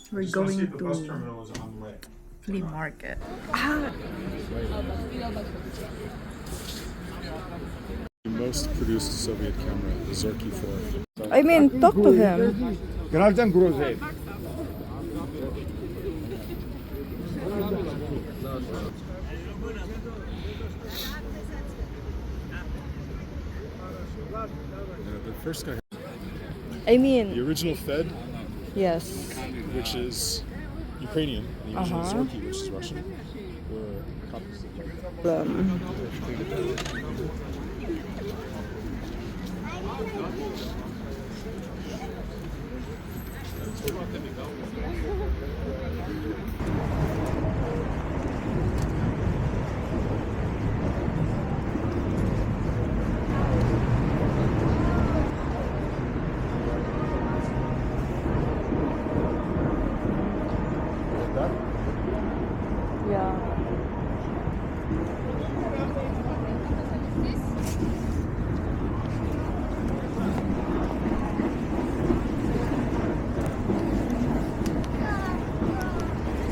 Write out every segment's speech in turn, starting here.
We're going to flea market. Ah! The most produced Soviet camera, the Zorky 4. I mean, talk to him. Граждан Грузии. The first guy, I mean, the original Fed, yes. which is Ukrainian, and the original Zorky, which is Russian, were copies of Yeah.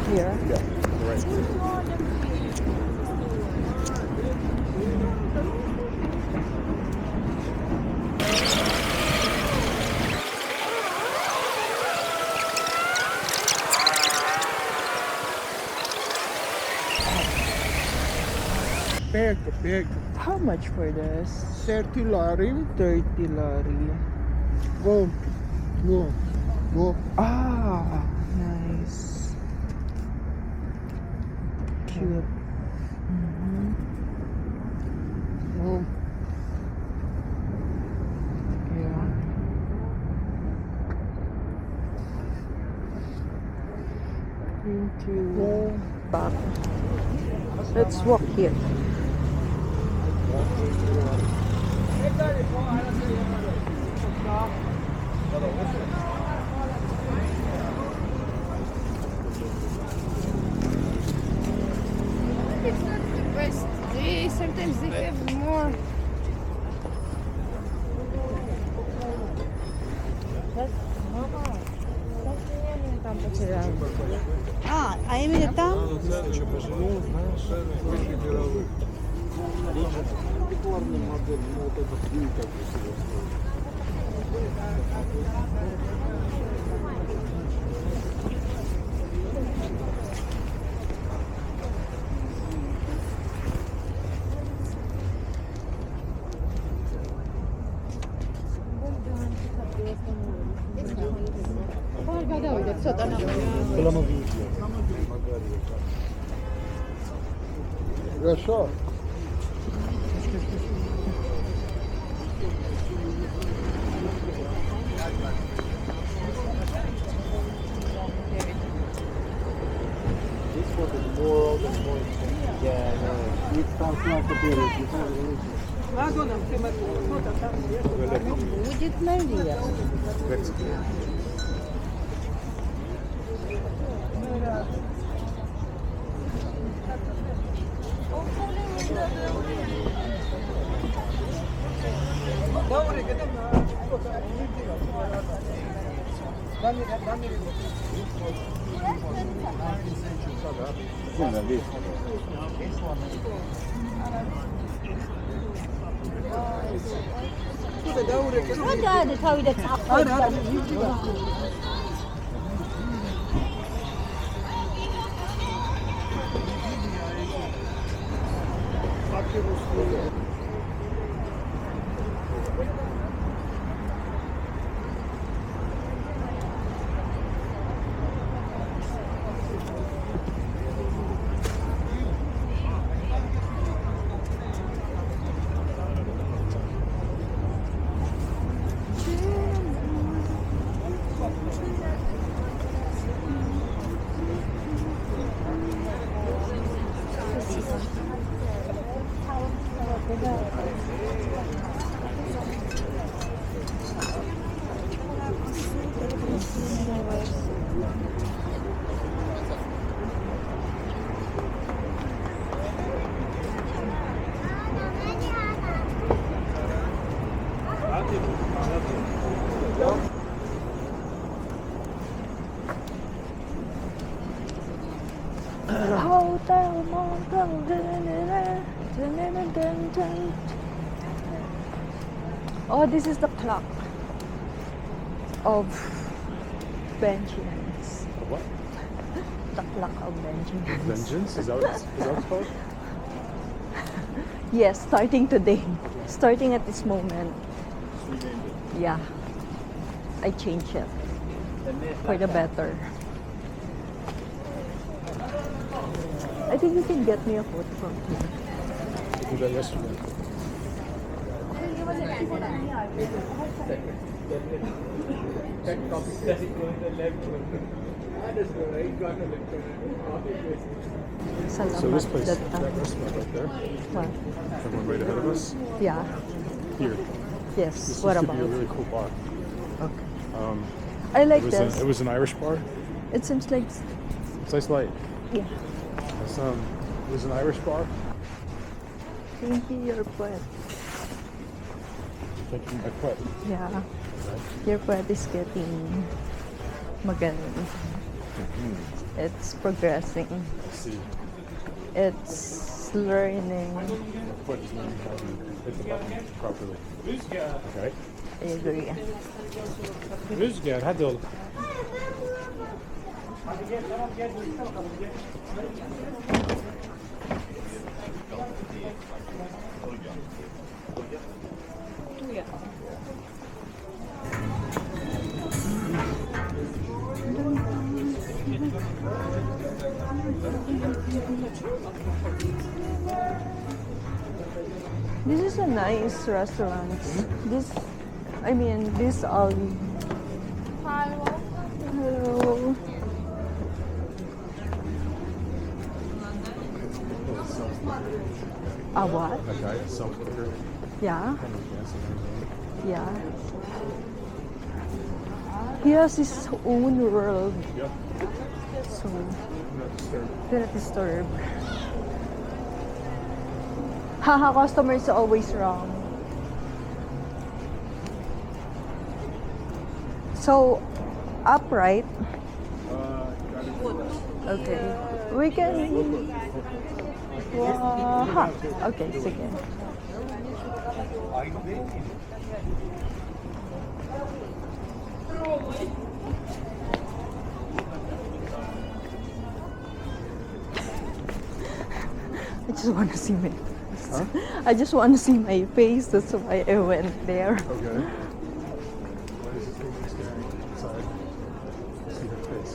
Here. Yeah, right. Big. How much for this? 30 lari. 30 lari. Go. Ah, nice. Cute. Go. Yeah. Into back. Let's walk here. It's not the best. Sometimes they have more. А именно там? Хорошо. This one is more old and more expensive. Yeah, I know. It sounds like a beer. Будет, наверное. هذا تاوي ده تعقد. Hotel Monaco. Oh, this is the clock of Benjamin's. What? The clock of Benjamin's. Vengeance? Is that what it's called? Yes, starting today. Starting at this moment. Yeah. I changed it for the better. I think you can get me a photo from here. I did that yesterday. So this place, that restaurant right there, What? the one right ahead of us, Yeah. here. Yes. This What used about? to be a really cool bar. Okay. Um, I like it this. was an Irish bar. It seems like It's nice light. yeah. It's, it was an Irish bar. Pinky, your poet. Thinking my foot. Yeah. Right? Your poet is getting magaling. It's progressing. Let's see. It's learning. My foot is learning how to hit the button properly. Okay. I agree. Rüzgar, hadi oğlum. This is a nice restaurant. This Ali. Hello. A what? That guy, self-cooker, Yeah. kind of dancing around. Yeah. He has his own world, Yep. so Not disturbed. do not disturb. Haha, customer is always wrong. So, upright. Okay. We can... Wow. Okay, sige. I just want to see my face. Huh? I just want to see my face. That's why I went there. Okay. What is this thing you're staring inside? See her face.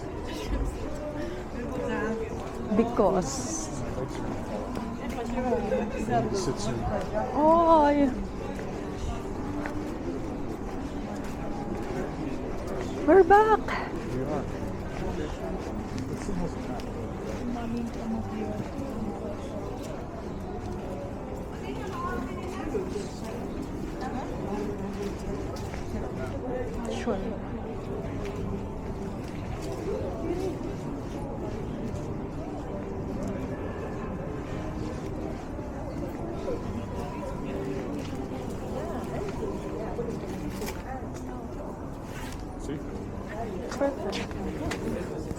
Because. Sit soon. Oh, yeah. We're back. We are. It's almost Sure. See? Perfect.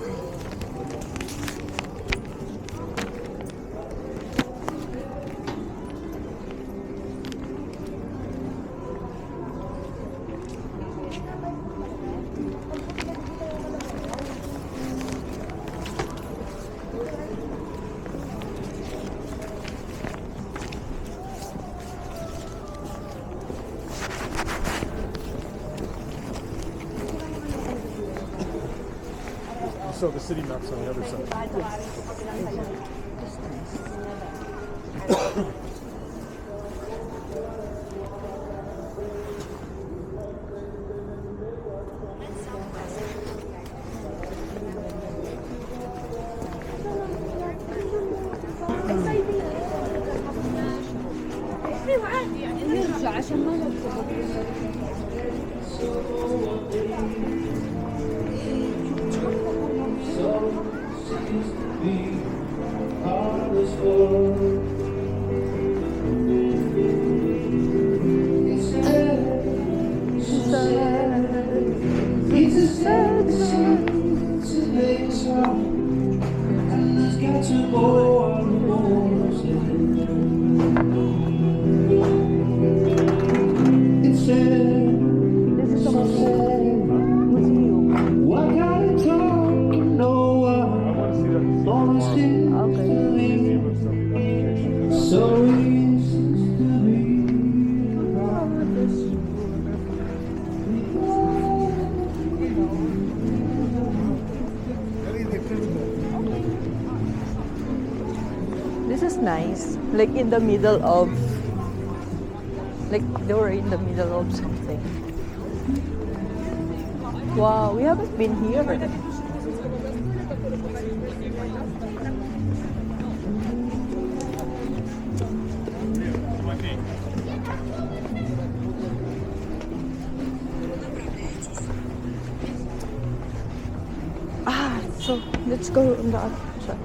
So the city map's on the other side. nice. Like in the middle of, like they were in the middle of something. Wow, we haven't been here. So let's go on the other side.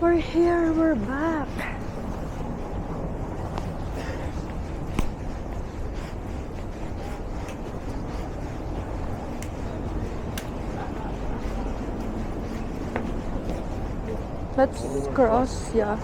We're here, we're back. Let's cross, yeah.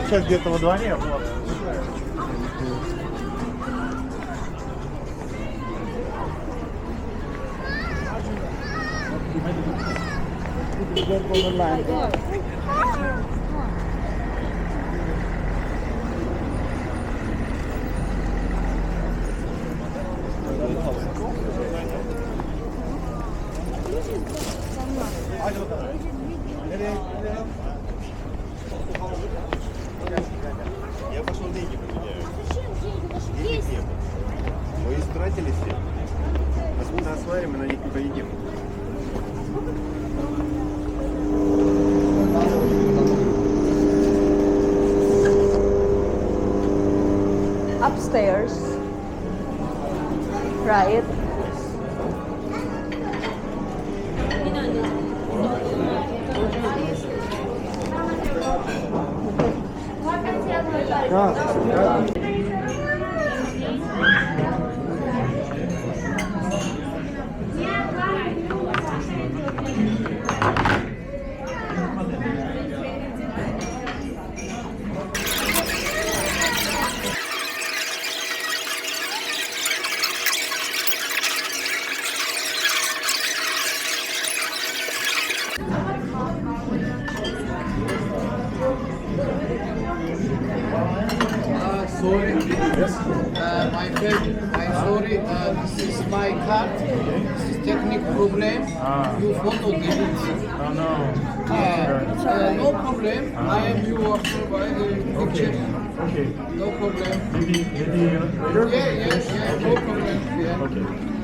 Сейчас где-то во дворе. Вот. Я пошел деньги поменяю. Денег нет. Мы истратили все. Нас осварим и на них не поедим. Upstairs, right? Sorry, my friend, I'm sorry, this is my card, this is technical problem, you photo delete. Oh no. No problem, I am your picture. Okay. No problem. Maybe later? Yeah, no problem. Yeah. Okay.